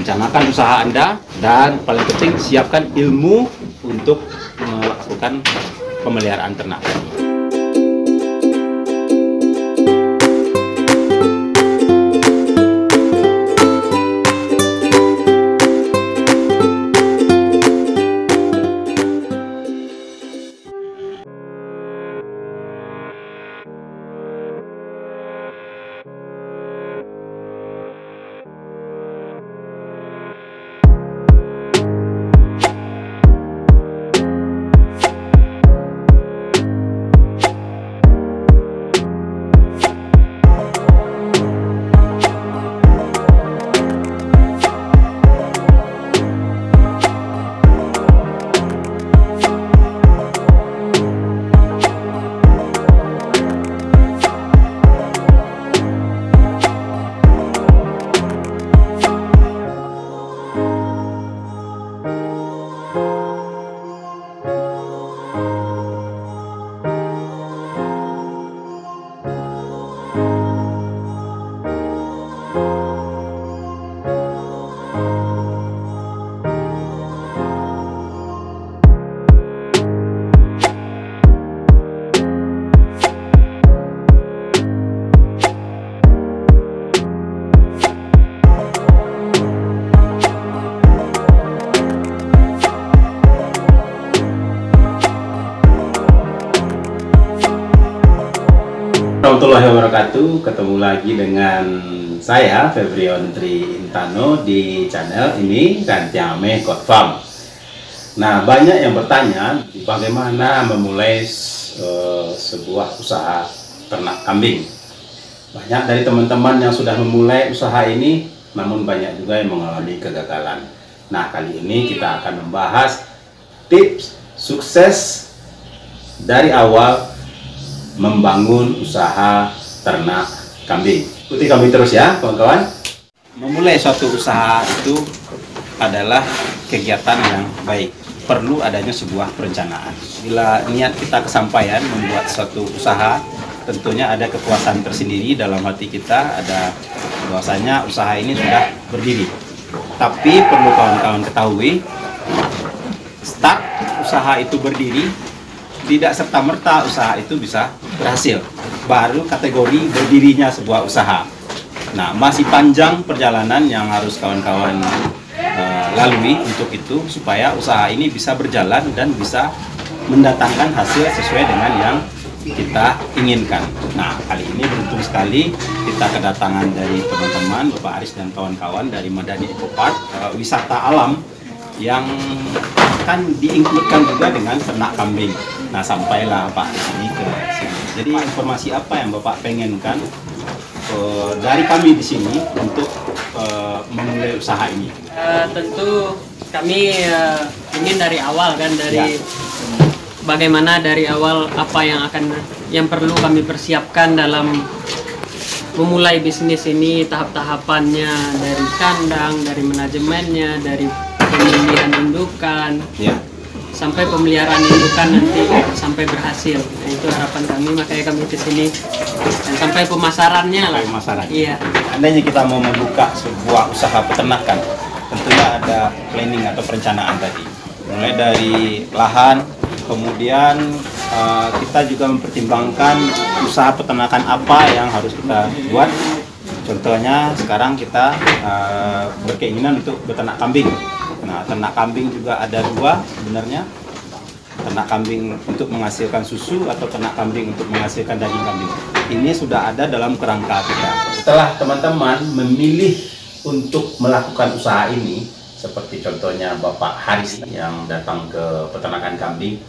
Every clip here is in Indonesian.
rencanakan usaha Anda, dan paling penting siapkan ilmu untuk melakukan pemeliharaan ternak. Warahmatullahi wabarakatuh. Ketemu lagi dengan saya Febrion Tri Intano di channel ini Rantiame Goat Farm. Nah, banyak yang bertanya bagaimana memulai sebuah usaha ternak kambing. Banyak dari teman-teman yang sudah memulai usaha ini, namun banyak juga yang mengalami kegagalan. Nah, kali ini kita akan membahas tips sukses dari awal membangun usaha ternak kambing. Ikuti kami terus ya, kawan-kawan. Memulai suatu usaha itu adalah kegiatan yang baik. Perlu adanya sebuah perencanaan. Bila niat kita kesampaian membuat suatu usaha, tentunya ada kepuasan tersendiri dalam hati kita, ada bahwasanya usaha ini sudah berdiri. Tapi perlu kawan-kawan ketahui, start usaha itu berdiri, tidak serta-merta usaha itu bisa berhasil. Baru kategori berdirinya sebuah usaha. Nah, masih panjang perjalanan yang harus kawan-kawan lalui untuk itu, supaya usaha ini bisa berjalan dan bisa mendatangkan hasil sesuai dengan yang kita inginkan. Nah, kali ini beruntung sekali kita kedatangan dari teman-teman Bapak Aris dan kawan-kawan dari Madani Eco Park, wisata alam yang akan diinkludkan juga dengan ternak kambing. Nah, sampailah Pak ini ke sini. Jadi informasi apa yang Bapak pengenkan dari kami di sini untuk memulai usaha ini? Tentu kami ingin dari awal kan, dari bagaimana dari awal apa yang perlu kami persiapkan dalam memulai bisnis ini, tahap-tahapannya dari kandang, dari manajemennya, dari pemilihan indukan, sampai pemeliharaan indukan nanti sampai berhasil. Nah, itu harapan kami, makanya kami ke sini, dan sampai pemasarannya lah. Pemasaran. Iya. Andainya kita mau membuka sebuah usaha peternakan, tentunya ada planning atau perencanaan tadi. Mulai dari lahan, kemudian kita juga mempertimbangkan usaha peternakan apa yang harus kita buat. Contohnya sekarang kita berkeinginan untuk beternak kambing. Nah, ternak kambing juga ada dua sebenarnya. Ternak kambing untuk menghasilkan susu atau ternak kambing untuk menghasilkan daging kambing. Ini sudah ada dalam kerangka kita. Setelah teman-teman memilih untuk melakukan usaha ini, seperti contohnya Bapak Haris yang datang ke peternakan kambing,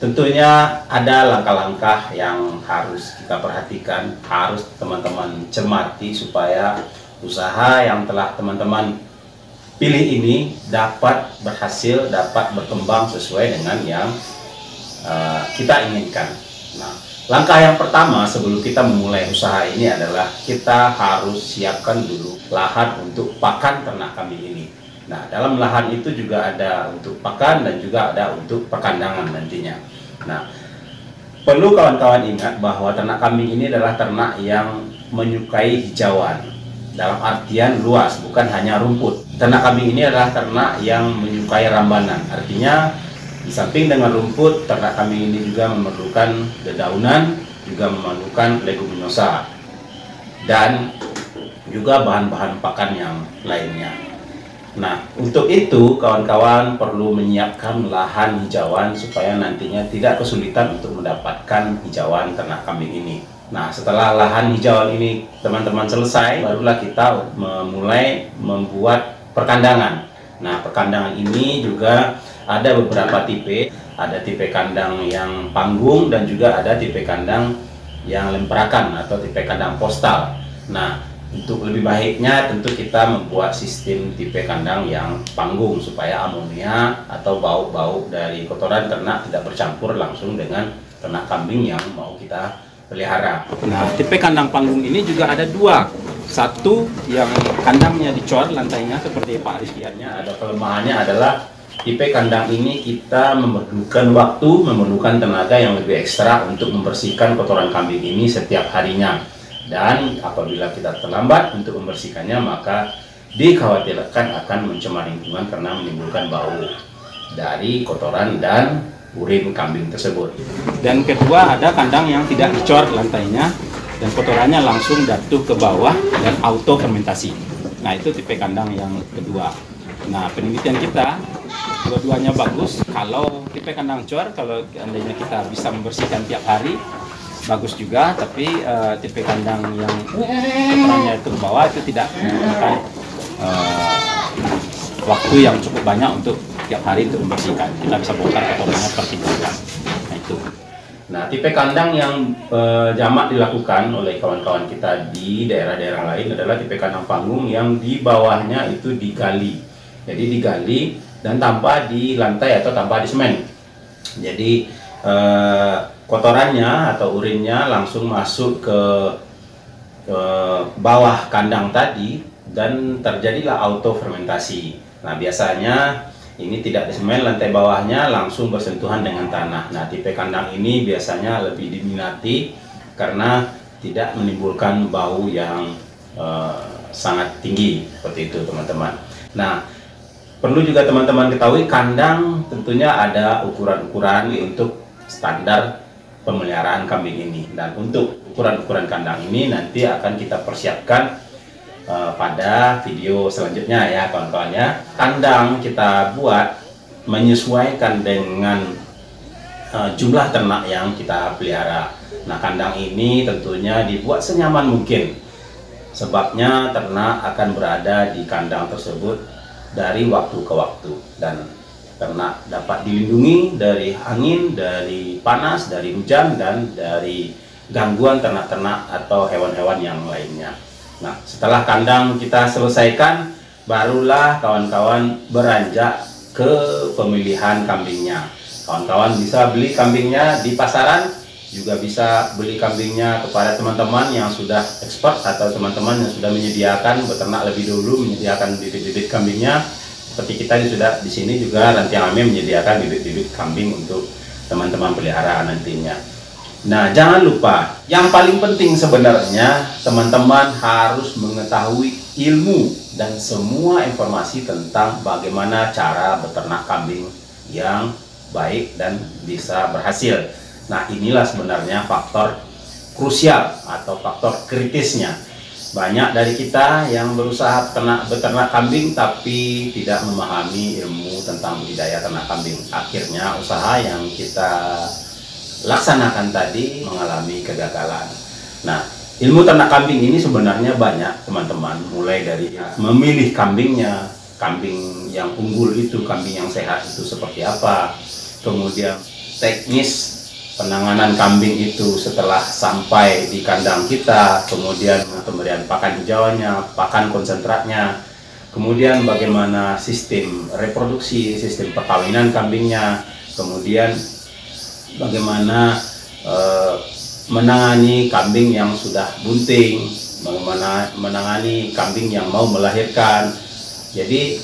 tentunya ada langkah-langkah yang harus kita perhatikan, harus teman-teman cermati supaya usaha yang telah teman-teman pilih ini dapat berhasil, dapat berkembang sesuai dengan yang kita inginkan. Nah, langkah yang pertama sebelum kita memulai usaha ini adalah kita harus siapkan dulu lahan untuk pakan ternak kambing ini. Nah, dalam lahan itu juga ada untuk pakan dan juga ada untuk perkandangan nantinya. Nah, perlu kawan-kawan ingat bahwa ternak kambing ini adalah ternak yang menyukai hijauan. dalam artian luas, bukan hanya rumput. Ternak kambing ini adalah ternak yang menyukai rambanan. Artinya di samping dengan rumput, ternak kambing ini juga memerlukan dedaunan, juga memerlukan leguminosa, dan juga bahan-bahan pakan yang lainnya. Nah, untuk itu kawan-kawan perlu menyiapkan lahan hijauan supaya nantinya tidak kesulitan untuk mendapatkan hijauan ternak kambing ini. Nah, setelah lahan hijauan ini teman-teman selesai, barulah kita mulai membuat perkandangan. Nah, perkandangan ini juga ada beberapa tipe. Ada tipe kandang yang panggung dan juga ada tipe kandang yang lemperakan atau tipe kandang postal. Nah, untuk lebih baiknya tentu kita membuat sistem tipe kandang yang panggung supaya amonia atau bau-bau dari kotoran ternak tidak bercampur langsung dengan ternak kambing yang mau kita pelihara. Nah, tipe kandang panggung ini juga ada dua. Satu yang kandangnya dicor lantainya seperti Pak Aris lihatnya. Ada kelemahannya adalah tipe kandang ini kita memerlukan waktu, memerlukan tenaga yang lebih ekstra untuk membersihkan kotoran kambing ini setiap harinya. Dan apabila kita terlambat untuk membersihkannya, maka dikhawatirkan akan mencemar lingkungan karena menimbulkan bau dari kotoran dan urin kambing tersebut. Dan kedua ada kandang yang tidak dicor lantainya dan kotorannya langsung jatuh ke bawah dan auto fermentasi. Nah, itu tipe kandang yang kedua. Nah, penelitian kita dua-duanya bagus. Kalau tipe kandang cor, kalau andainya kita bisa membersihkan tiap hari, bagus juga, tapi tipe kandang yang kotorannya itu ke bawah itu tidak membutuhkan waktu yang cukup banyak untuk tiap hari untuk membersihkan. Kita bisa bongkar kotorannya per 3 jam. Nah, itu. Nah, tipe kandang yang jamak dilakukan oleh kawan-kawan kita di daerah-daerah lain adalah tipe kandang panggung yang di bawahnya itu digali. Jadi digali dan tanpa di lantai atau tanpa di semen. Jadi kotorannya atau urinnya langsung masuk ke bawah kandang tadi dan terjadilah auto fermentasi. Nah, biasanya ini tidak di semen, lantai bawahnya langsung bersentuhan dengan tanah. Nah, tipe kandang ini biasanya lebih diminati karena tidak menimbulkan bau yang sangat tinggi seperti itu, teman-teman. Nah, perlu juga teman-teman ketahui kandang tentunya ada ukuran-ukuran untuk standar pemeliharaan kambing ini, dan untuk ukuran-ukuran kandang ini nanti akan kita persiapkan pada video selanjutnya ya kawan-kawan ya. Kandang kita buat menyesuaikan dengan jumlah ternak yang kita pelihara. Nah, kandang ini tentunya dibuat senyaman mungkin, sebabnya ternak akan berada di kandang tersebut dari waktu ke waktu dan ternak dapat dilindungi dari angin, dari panas, dari hujan, dan dari gangguan ternak-ternak atau hewan-hewan yang lainnya. Nah, setelah kandang kita selesaikan, barulah kawan-kawan beranjak ke pemilihan kambingnya. Kawan-kawan bisa beli kambingnya di pasaran, juga bisa beli kambingnya kepada teman-teman yang sudah expert atau teman-teman yang sudah menyediakan beternak lebih dulu, menyediakan bibit-bibit kambingnya. Seperti kita sudah di sini juga Ranti Alami menyediakan bibit-bibit kambing untuk teman-teman peliharaan nantinya. Nah, jangan lupa yang paling penting sebenarnya teman-teman harus mengetahui ilmu dan semua informasi tentang bagaimana cara beternak kambing yang baik dan bisa berhasil. Nah, inilah sebenarnya faktor krusial atau faktor kritisnya. Banyak dari kita yang berusaha beternak kambing tapi tidak memahami ilmu tentang budidaya ternak kambing. Akhirnya usaha yang kita laksanakan tadi mengalami kegagalan. Nah, ilmu ternak kambing ini sebenarnya banyak teman-teman, mulai dari memilih kambingnya, kambing yang unggul itu, kambing yang sehat itu seperti apa, kemudian teknis penanganan kambing itu setelah sampai di kandang kita, kemudian pemberian pakan hijauannya, pakan konsentratnya, kemudian bagaimana sistem reproduksi, sistem perkawinan kambingnya, kemudian bagaimana menangani kambing yang sudah bunting, bagaimana menangani kambing yang mau melahirkan. Jadi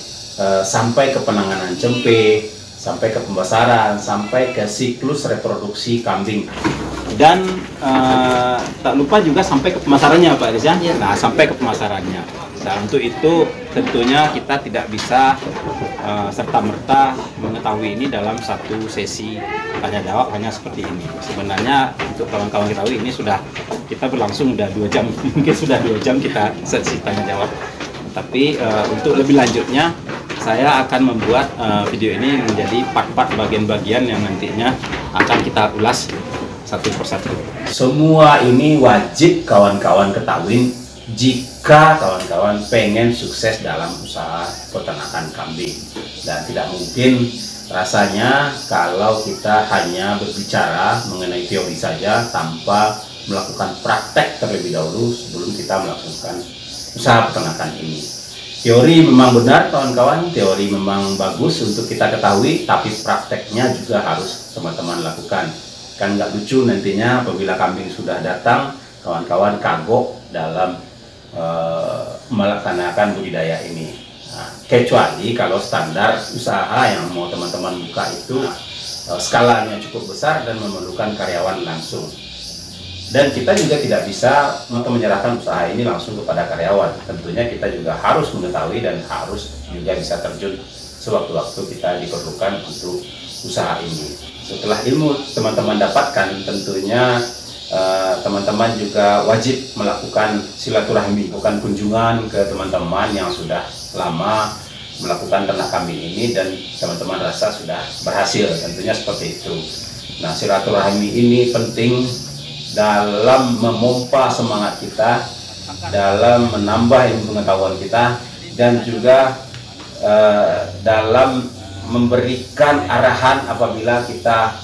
sampai ke penanganan cempe, sampai ke pembesaran, sampai ke siklus reproduksi kambing. Dan tak lupa juga sampai ke pemasarannya Pak Riza. Nah, sampai ke pemasarannya. Nah, untuk itu tentunya kita tidak bisa serta-merta mengetahui ini dalam satu sesi tanya jawab hanya seperti ini. Sebenarnya untuk kawan-kawan ketahui ini sudah kita berlangsung udah 2 jam, mungkin sudah 2 jam kita sesi tanya jawab. Tapi untuk lebih lanjutnya saya akan membuat video ini menjadi part-part bagian-bagian yang nantinya akan kita ulas satu persatu. Semua ini wajib kawan-kawan ketahui jika kawan-kawan pengen sukses dalam usaha peternakan kambing. Dan tidak mungkin rasanya kalau kita hanya berbicara mengenai teori saja tanpa melakukan praktek terlebih dahulu sebelum kita melakukan usaha peternakan ini. Teori memang benar kawan-kawan, teori memang bagus untuk kita ketahui, tapi prakteknya juga harus teman-teman lakukan. Kan nggak lucu nantinya apabila kambing sudah datang, kawan-kawan kagok dalam melaksanakan budidaya ini. Nah, kecuali kalau standar usaha yang mau teman-teman buka itu skalanya cukup besar dan memerlukan karyawan langsung. Dan kita juga tidak bisa menyerahkan usaha ini langsung kepada karyawan. Tentunya kita juga harus mengetahui dan harus juga bisa terjun sewaktu-waktu kita diperlukan untuk usaha ini. Setelah ilmu teman-teman dapatkan, tentunya teman-teman juga wajib melakukan silaturahmi, bukan kunjungan ke teman-teman yang sudah lama melakukan ternak kambing ini dan teman-teman rasa sudah berhasil, tentunya seperti itu. Nah, silaturahmi ini penting dalam memompa semangat kita, dalam menambah ilmu pengetahuan kita, dan juga dalam memberikan arahan apabila kita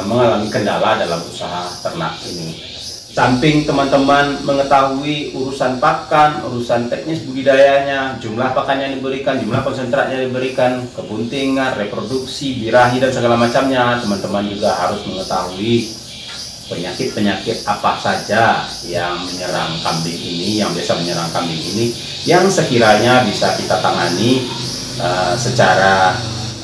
mengalami kendala dalam usaha ternak ini. Samping teman-teman mengetahui urusan pakan, urusan teknis budidayanya, jumlah pakan yang diberikan, jumlah konsentrat yang diberikan, kebuntingan, reproduksi, birahi, dan segala macamnya, teman-teman juga harus mengetahui penyakit-penyakit apa saja yang menyerang kambing ini, yang biasa menyerang kambing ini, yang sekiranya bisa kita tangani secara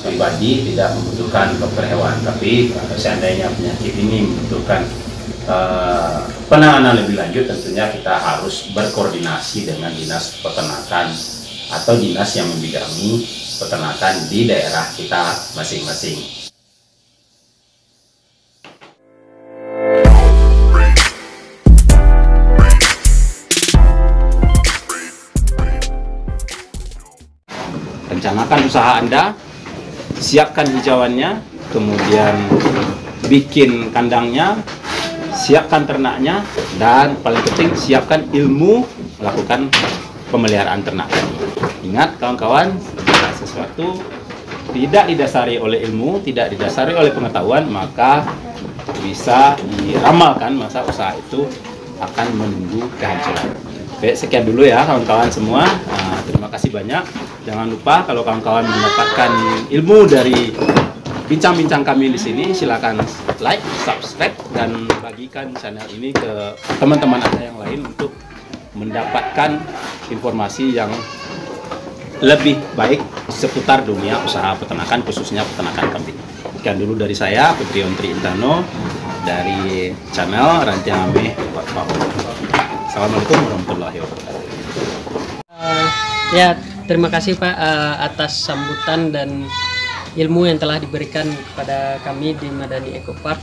pribadi, tidak membutuhkan dokter hewan. Tapi seandainya penyakit ini membutuhkan penanganan lebih lanjut, tentunya kita harus berkoordinasi dengan dinas peternakan atau dinas yang membidangi peternakan di daerah kita masing-masing. Rencanakan usaha Anda, siapkan hijauannya, kemudian bikin kandangnya, siapkan ternaknya, dan paling penting siapkan ilmu melakukan pemeliharaan ternak. Ingat kawan-kawan, sesuatu tidak didasari oleh ilmu, tidak didasari oleh pengetahuan, maka bisa diramalkan masa usaha itu akan menunggu kehancuran. Oke, sekian dulu ya kawan-kawan semua. Terima kasih banyak. Jangan lupa kalau kawan-kawan mendapatkan ilmu dari bincang-bincang kami di sini, silakan like, subscribe, dan bagikan channel ini ke teman-teman Anda yang lain untuk mendapatkan informasi yang lebih baik seputar dunia usaha peternakan, khususnya peternakan kambing. Sekian dulu dari saya, Petrion Triintano, dari channel Rantiang Ameh Pak Pau. Assalamualaikum warahmatullahi wabarakatuh. Ya, terima kasih Pak atas sambutan dan ilmu yang telah diberikan kepada kami di Madani Eco Park.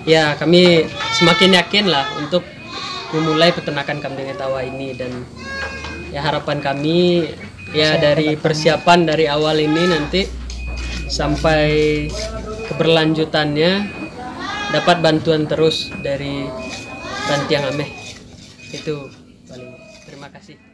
Ya, kami semakin yakin lah untuk memulai peternakan kambing etawa ini, dan ya harapan kami ya dari persiapan dari awal ini nanti sampai keberlanjutannya dapat bantuan terus dari Rantiang Ameh. Itu paling. Terima kasih.